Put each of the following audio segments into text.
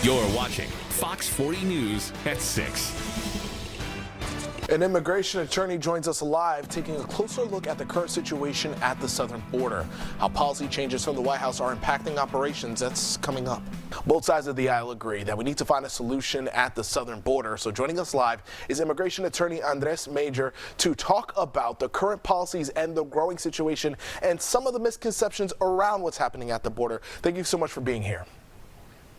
You're watching Fox 40 News at 6. An immigration attorney joins us live, taking a closer look at the current situation at the southern border. How policy changes from the White House are impacting operations. That's coming up. Both sides of the aisle agree that we need to find a solution at the southern border. So joining us live is immigration attorney Mejer to talk about the current policies and the growing situation and some of the misconceptions around what's happening at the border. Thank you so much for being here.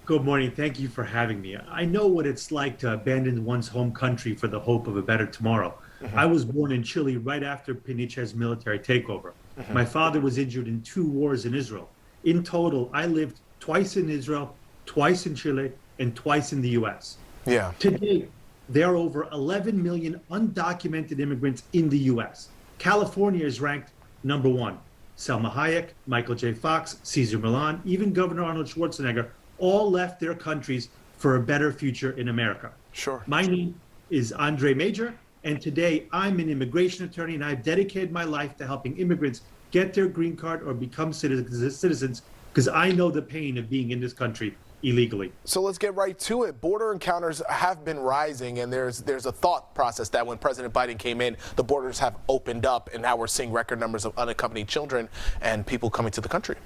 Good morning. Thank you for having me. I know what it's like to abandon one's home country for the hope of a better tomorrow. I was born in Chile right after Pinochet's military takeover. My father was injured in 2 wars in Israel. In total, I lived twice in Israel, twice in Chile, and twice in the U.S. Yeah. Today, there are over 11 million undocumented immigrants in the U.S. California is ranked number 1. Selma Hayek, Michael J. Fox, Cesar Millan, even Governor Arnold Schwarzenegger all left their countries for a better future in America. Sure. My name is Mejer, and today I'm an immigration attorney, and I've dedicated my life to helping immigrants get their green card or become citizens because I know the pain of being in this country illegally. So let's get right to it. Border encounters have been rising, and there's a thought process that when President Biden came in, the borders have opened up, and now we're seeing record numbers of unaccompanied children and people coming to the country.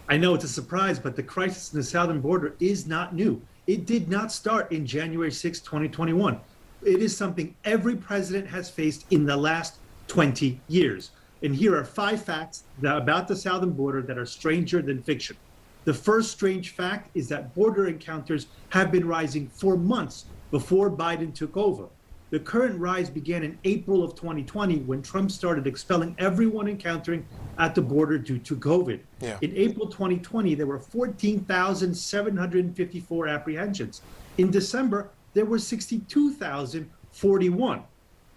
I know it's a surprise, but the crisis in the southern border is not new. It did not start in January 6, 2021. It is something every president has faced in the last 20 years. And here are 5 facts about the southern border that are stranger than fiction. The first strange fact is that border encounters have been rising for months before Biden took over. The current rise began in April of 2020 when Trump started expelling everyone encountering at the border due to COVID. Yeah. In April 2020, there were 14,754 apprehensions. In December, there were 62,041.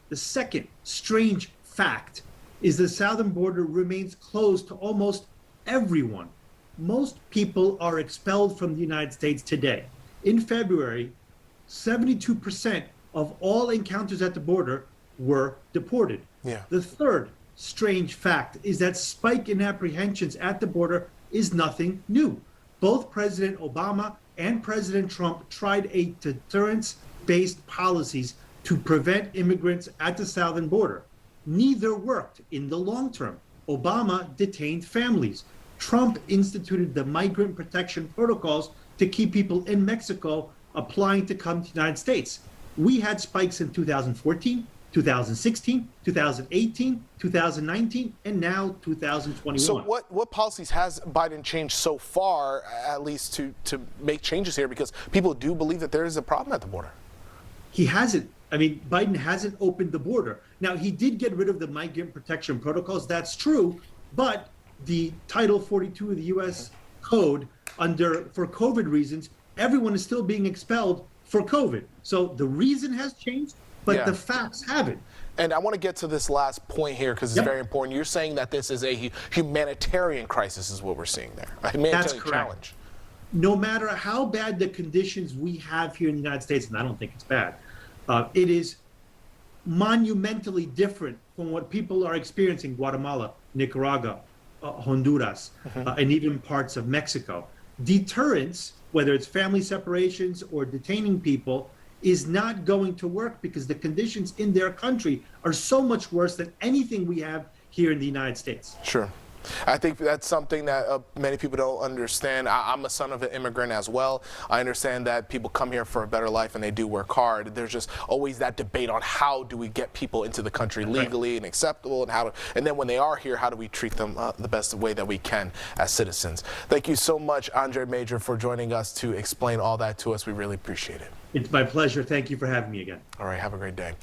The second strange fact is the southern border remains closed to almost everyone. Most people are expelled from the United States today. In February, 72% of all encounters at the border were deported. Yeah. The third strange fact is that spike in apprehensions at the border is nothing new. Both President Obama and President Trump tried a deterrence-based policies to prevent immigrants at the southern border. Neither worked in the long term. Obama detained families. Trump instituted the migrant protection protocols to keep people in Mexico applying to come to the United States. We had spikes in 2014, 2016, 2018, 2019, and now 2021. So what policies has Biden changed so far, at least to make changes here? Because people do believe that there is a problem at the border. He hasn't. I mean, Biden hasn't opened the border. Now, he did get rid of the migrant protection protocols. That's true. But the Title 42 of the U.S. Code, for COVID reasons, everyone is still being expelled for COVID. So the reason has changed, but the facts haven't. And I want to get to this last point here because it's very important. You're saying that this is a humanitarian crisis is what we're seeing there. A humanitarian That's correct. challenge. No matter how bad the conditions we have here in the United States, and I don't think it's bad, it is monumentally different from what people are experiencing in Guatemala, Nicaragua, Honduras, and even parts of Mexico. Deterrence, whether it's family separations or detaining people, is not going to work because the conditions in their country are so much worse than anything we have here in the United States. Sure. I think that's something that many people don't understand. I'm a son of an immigrant as well. I understand that people come here for a better life and they do work hard. There's just always that debate on how do we get people into the country legally and acceptable, and then when they are here, how do we treat them the best way that we can as citizens. Thank you so much, Mejer, for joining us to explain all that to us. We really appreciate it. It's my pleasure. Thank you for having me again. All right, have a great day.